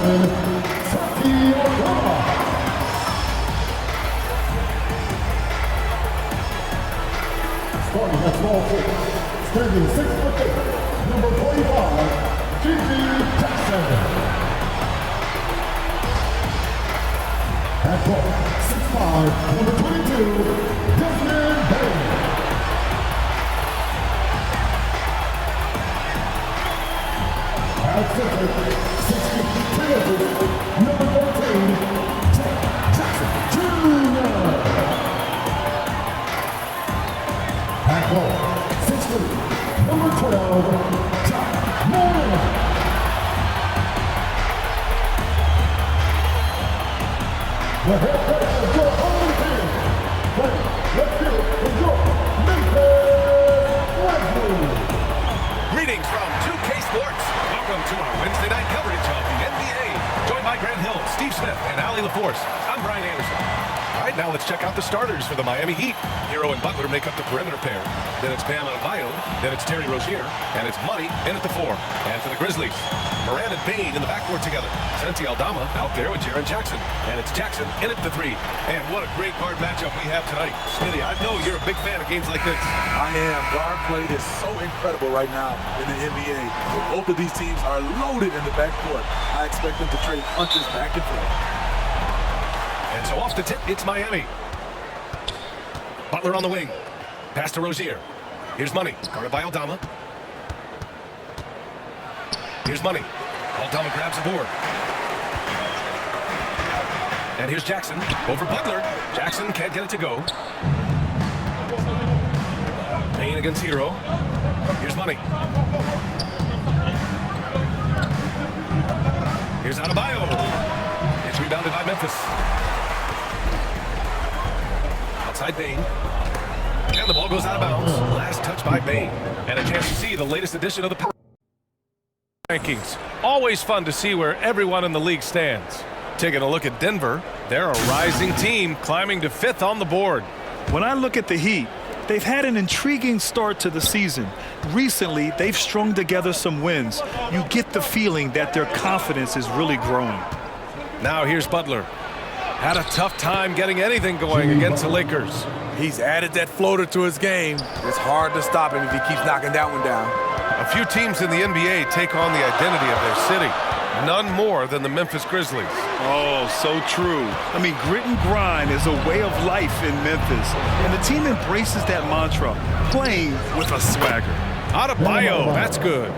Starting at small forward, standing 6'8", number 25, Jackson. At guard, 6'5", number 22, Bain. At center, 6'2", number 14, Jackson Jr. At guard, 6'3", number 12, Modo. The head coach of your own team. Let's hear it for your Memphis Grizzlies. Greetings from 2K Sports. Welcome to our Wednesday night coverage of the NBA. Joined by Grant Hill, Steve Smith, and Allie LaForce. I'm Brian Anderson. All right, now let's check out the starters for the Miami Heat. Hero and Butler make up the perimeter pair. Then it's Bam Adebayo. Then it's Terry Rozier. And it's Money in at the 4. And for the Grizzlies, Moran and Bain in the backcourt together. Santi Aldama out there with Jaren Jackson. And it's Jackson in at the 3. And what a great guard matchup we have tonight. Smitty, I know you're a big fan of games like this. I am. Guard play is so incredible right now in the NBA. Both of these teams are loaded in the backcourt. I expect them to trade punches back and forth. And so off the tip, it's Miami. Butler on the wing. Pass to Rozier. Here's Money. Guarded by Aldama. Here's Money. Aldama grabs the board. And here's Jackson. Over Butler. Jackson can't get it to go. Payne against Hero. Here's Money. Here's Adebayo. It's rebounded by Memphis. Outside Bain. And the ball goes out of bounds. Last touch by Bain. And a chance to see the latest edition of the rankings. Always fun to see where everyone in the league stands. Taking a look at Denver, they're a rising team climbing to 5th on the board. When I look at the Heat, they've had an intriguing start to the season. Recently, they've strung together some wins. You get the feeling that their confidence is really growing. Now here's Butler. Had a tough time getting anything going against the Lakers. He's added that floater to his game. It's hard to stop him if he keeps knocking that one down. A few teams in the NBA take on the identity of their city. None more than the Memphis Grizzlies. Oh, so true. I mean, grit and grind is a way of life in Memphis. And the team embraces that mantra, playing with a swagger. Adebayo, that's good.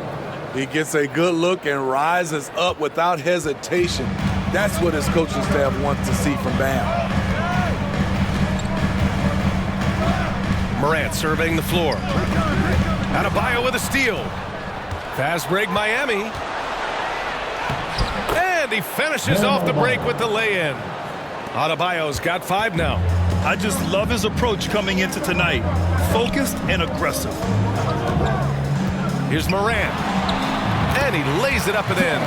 He gets a good look and rises up without hesitation. That's what his coaching staff wants to see from Bam. Morant surveying the floor. Adebayo with a steal. Fast break Miami. And he finishes off the break with the lay-in. Adebayo's got 5 now. I just love his approach coming into tonight. Focused and aggressive. Here's Morant. And he lays it up and in.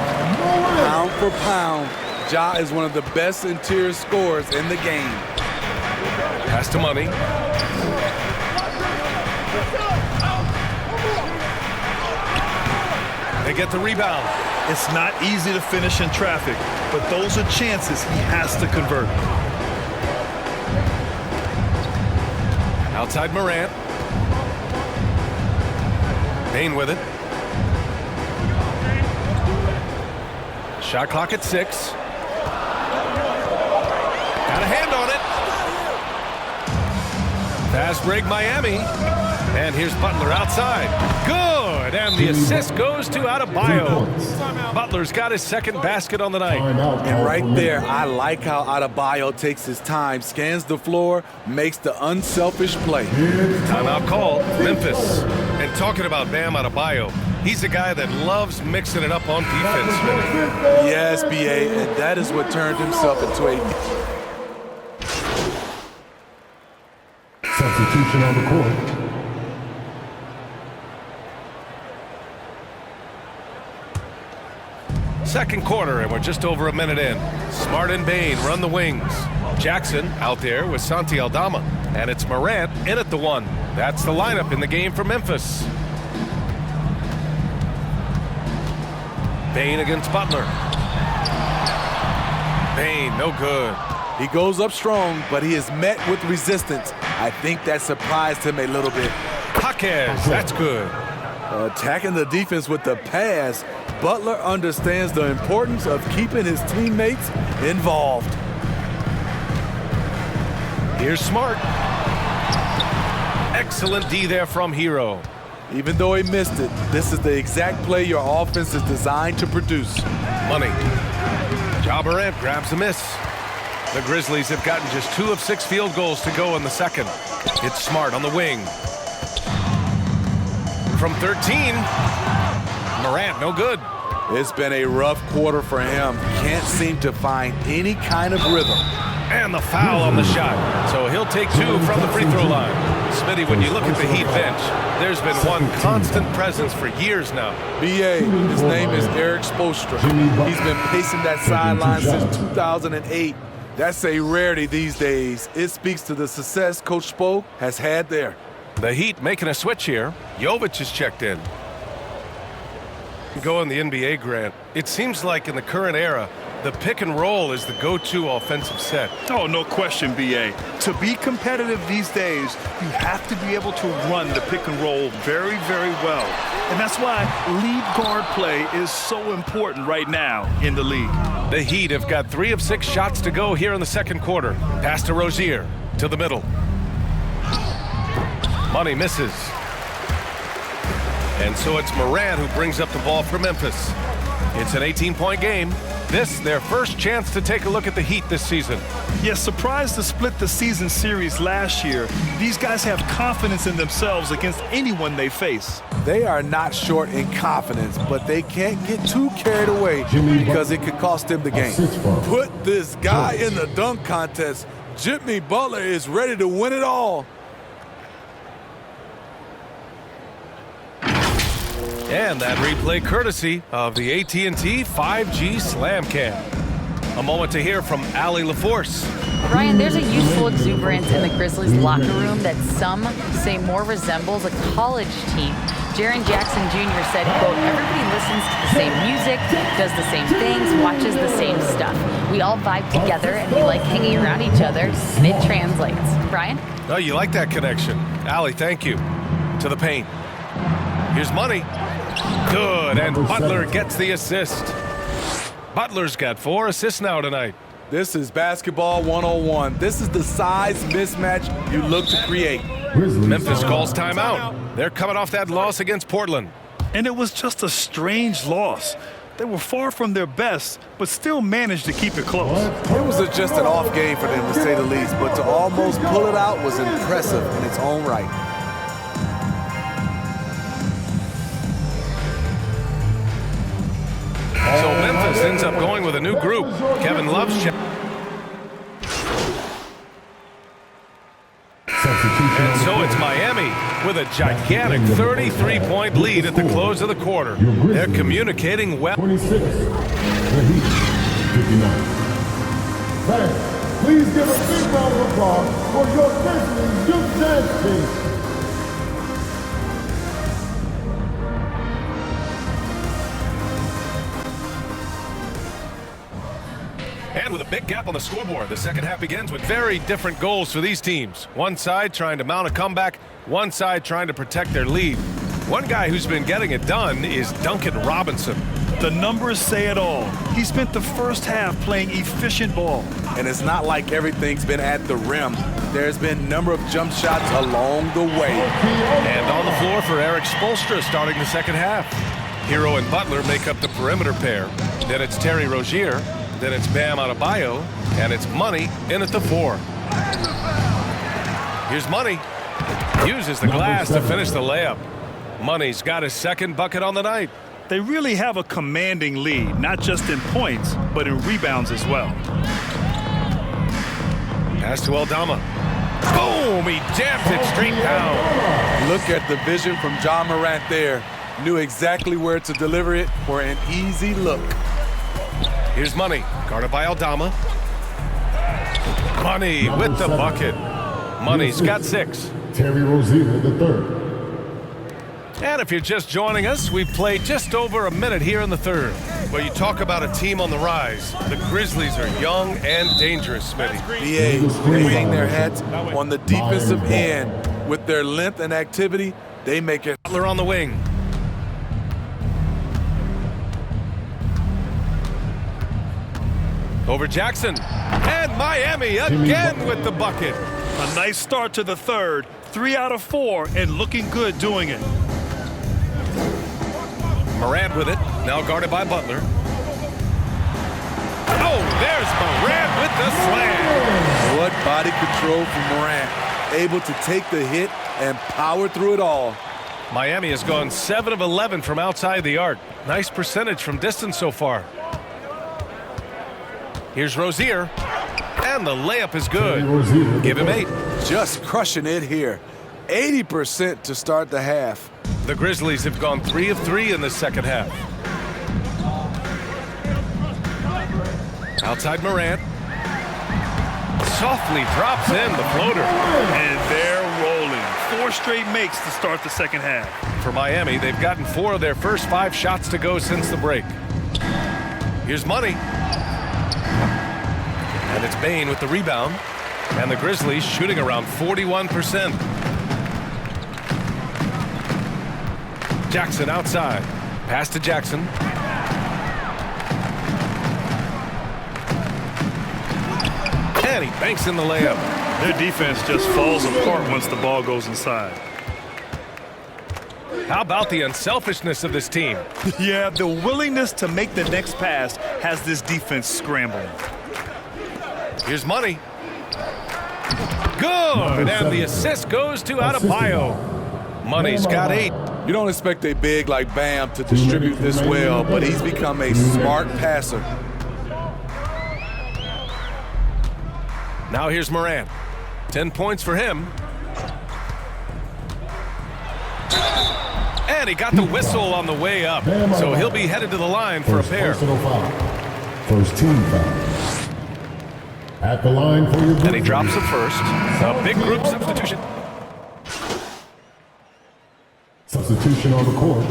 Pound for pound, Ja is one of the best interior scorers in the game. Pass to Money. They get the rebound. It's not easy to finish in traffic, but those are chances he has to convert. Outside Morant. Bain with it. Shot clock at 6. Got a hand on it. Fast break Miami. And here's Butler outside. Good. And the assist goes to Adebayo. Butler's got his second basket on the night. And right there, I like how Adebayo takes his time, scans the floor, makes the unselfish play. Timeout called, Memphis. And talking about Bam Adebayo, he's a guy that loves mixing it up on defense. Yes, B.A., and that is what turned himself into a substitution on the court. Second quarter, and we're just over a minute in. Smart and Bain run the wings. Jackson out there with Santi Aldama. And it's Morant in at the 1. That's the lineup in the game for Memphis. Bain against Butler. Bain, no good. He goes up strong, but he is met with resistance. I think that surprised him a little bit. Jaquez, that's good. Attacking the defense with the pass, Butler understands the importance of keeping his teammates involved. Here's Smart. Excellent D there from Hero. Even though he missed it, this is the exact play your offense is designed to produce. Money. Ja Morant grabs a miss. The Grizzlies have gotten just 2 of 6 field goals to go in the second. It's Smart on the wing. From 13, Morant, no good. It's been a rough quarter for him. Can't seem to find any kind of rhythm. And the foul on the shot. So he'll take 2 from the free throw line. Smitty, when you look at the Heat bench, there's been one constant presence for years now. BA, his name is Eric Spoelstra. He's been pacing that sideline since 2008. That's a rarity these days. It speaks to the success Coach Spo has had there. The Heat making a switch here. Jovic is checked in. Go in the NBA, Grant. It seems like in the current era, the pick and roll is the go-to offensive set. Oh, no question, B.A. To be competitive these days, you have to be able to run the pick and roll very, very well. And that's why lead guard play is so important right now in the league. The Heat have got 3 of 6 shots to go here in the second quarter. Pass to Rozier, to the middle. Money misses. And so it's Morant who brings up the ball for Memphis. It's an 18-point game. This, their first chance to take a look at the Heat this season. Yes, surprised to split the season series last year. These guys have confidence in themselves against anyone they face. They are not short in confidence, but they can't get too carried away because it could cost them the game. Put this guy in the dunk contest. Jimmy Butler is ready to win it all. And that replay courtesy of the AT&T 5G Slam Cam. A moment to hear from Allie LaForce. Ryan, there's a youthful exuberance in the Grizzlies locker room that some say more resembles a college team. Jaren Jackson Jr. said, quote, everybody listens to the same music, does the same things, watches the same stuff. We all vibe together and we like hanging around each other, and it translates. Ryan? Oh, you like that connection. Allie, thank you. To the paint. Here's Money. Good, and Butler gets the assist. Butler's got 4 assists now tonight. This is basketball 101. This is the size mismatch you look to create. Memphis calls timeout. They're coming off that loss against Portland. And it was just a strange loss. They were far from their best, but still managed to keep it close. It was just an off game for them, to say the least, but to almost pull it out was impressive in its own right. So Memphis ends up going with a new group. Kevin Love's check. And so it's Miami with a gigantic 33-point lead at the close of the quarter. They're communicating well. 26, the Heat, 59. Fans, please give a big round of applause for your Grizzlies Youth Dance Team. And with a big gap on the scoreboard, the second half begins with very different goals for these teams. One side trying to mount a comeback, one side trying to protect their lead. One guy who's been getting it done is Duncan Robinson. The numbers say it all. He spent the first half playing efficient ball. And it's not like everything's been at the rim. There's been a number of jump shots along the way. And on the floor for Eric Spoelstra starting the second half. Hero and Butler make up the perimeter pair. Then it's Terry Rozier. Then it's Bam Adebayo, and it's Money in at the 4. Here's Money. Uses the glass to finish the layup. Money's got his second bucket on the night. They really have a commanding lead, not just in points, but in rebounds as well. Pass to Aldama. Boom! He jams it straight down. Look at the vision from Ja Morant there. Knew exactly where to deliver it for an easy look. Here's Money, guarded by Aldama. Money with the bucket. Money's got 6. Terry Rozier, the 3rd. And if you're just joining us, we've played just over a minute here in the third. Well, you talk about a team on the rise. The Grizzlies are young and dangerous, Smitty. BA, they hang their hats on the defensive end. With their length and activity, they make it. Butler on the wing. Over Jackson. And Miami again with the bucket. A nice start to the third. 3 out of 4 and looking good doing it. Morant with it. Now guarded by Butler. Oh, there's Morant with the slam. What body control from Morant. Able to take the hit and power through it all. Miami has gone 7 of 11 from outside the arc. Nice percentage from distance so far. Here's Rozier. And the layup is good. Give him 8. Just crushing it here. 80% to start the half. The Grizzlies have gone 3 of 3 in the second half. Outside Morant. Softly drops in the floater. And they're rolling. 4 straight makes to start the second half. For Miami, they've gotten 4 of their first 5 shots to go since the break. Here's Money. And it's Bane with the rebound. And the Grizzlies shooting around 41%. Jackson outside. Pass to Jackson. And he banks in the layup. Their defense just falls apart once the ball goes inside. How about the unselfishness of this team? Yeah, the willingness to make the next pass has this defense scrambling. Here's Money. Good, and the assist goes to Adebayo. Money's got 8. You don't expect a big like Bam to distribute this well, but he's become a smart passer. Now here's Morant. 10 points for him. And he got the whistle on the way up, so he'll be headed to the line for a pair. First team foul. At the line for your And he drops it first. A big group substitution. Substitution on the court.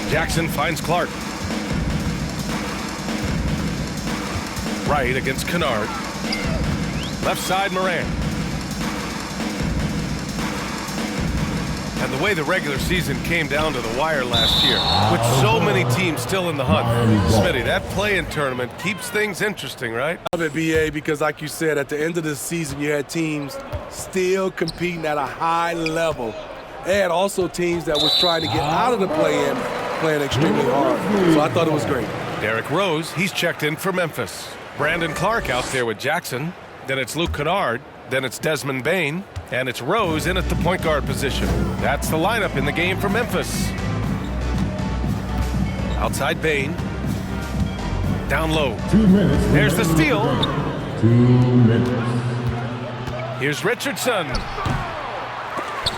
Jackson finds Clark. Right against Kennard. Left side Morant. And the way the regular season came down to the wire last year, with so many teams still in the hunt. Smitty, that play-in tournament keeps things interesting, right? I love it, BA, because like you said, at the end of the season, you had teams still competing at a high level. And also teams that was trying to get out of the play-in, playing extremely hard. So I thought it was great. Derrick Rose, he's checked in for Memphis. Brandon Clark out there with Jackson. Then it's Luke Kennard. Then it's Desmond Bane. And it's Rose in at the point guard position. That's the lineup in the game for Memphis. Outside Bane. Down low. 2 minutes. There's the steal. 2 minutes. Here's Richardson.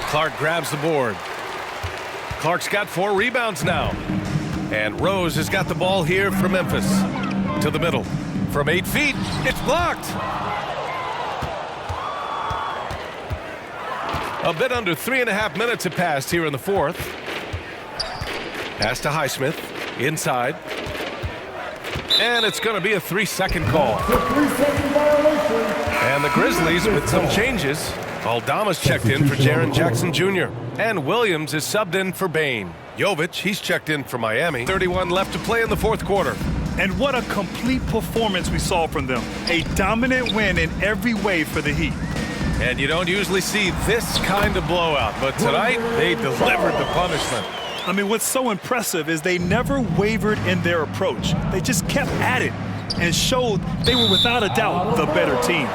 Clark grabs the board. Clark's got 4 rebounds now. And Rose has got the ball here for Memphis. To the middle. From 8 feet, it's blocked. A bit under 3.5 minutes have passed here in the fourth. Pass to Highsmith. Inside. And it's going to be a 3-second call. The 3-second violation. And the Grizzlies with some changes. Aldama's checked in for Jaren Jackson Jr. And Williams is subbed in for Bane. Jovic, he's checked in for Miami. 31 left to play in the fourth quarter. And what a complete performance we saw from them. A dominant win in every way for the Heat. And you don't usually see this kind of blowout, but tonight they delivered the punishment. I mean, what's so impressive is they never wavered in their approach. They just kept at it and showed they were without a doubt the better team.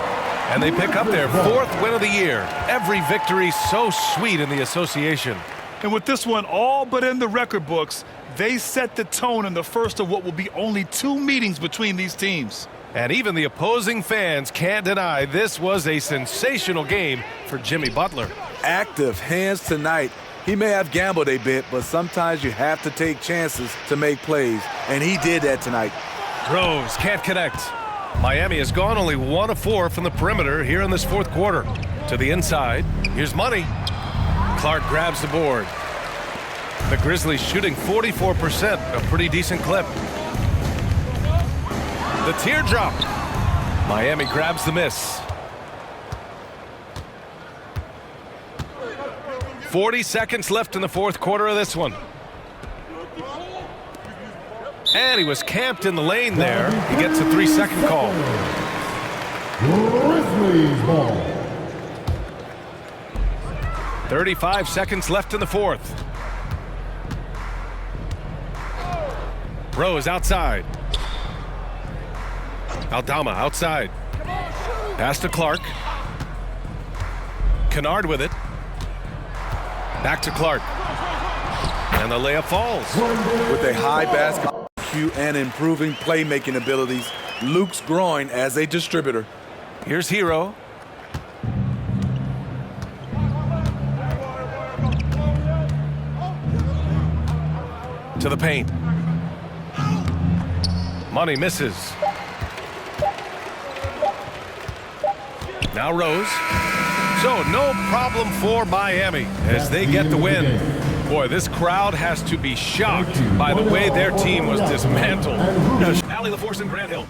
And they pick up their 4th win of the year. Every victory so sweet in the association. And with this one all but in the record books, they set the tone in the first of what will be only 2 meetings between these teams. And even the opposing fans can't deny this was a sensational game for Jimmy Butler. Active hands tonight. He may have gambled a bit, but sometimes you have to take chances to make plays. And he did that tonight. Rose can't connect. Miami has gone only 1 of 4 from the perimeter here in this fourth quarter. To the inside. Here's Money. Clark grabs the board. The Grizzlies shooting 44%, a pretty decent clip. The teardrop. Miami grabs the miss. 40 seconds left in the fourth quarter of this one. And he was camped in the lane there. He gets a 3-second call. Grizzlies ball. 35 seconds left in the fourth. Rose outside. Aldama outside. Pass to Clark. Kennard with it. Back to Clark. And the layup falls. With a high basketball IQ and improving playmaking abilities, Luke's growing as a distributor. Here's Hero. To the paint. Money misses. Now Rose. So no problem for Miami as they get the win. Boy, this crowd has to be shocked by the way their team was dismantled. Allie LaForce and Grant Hill.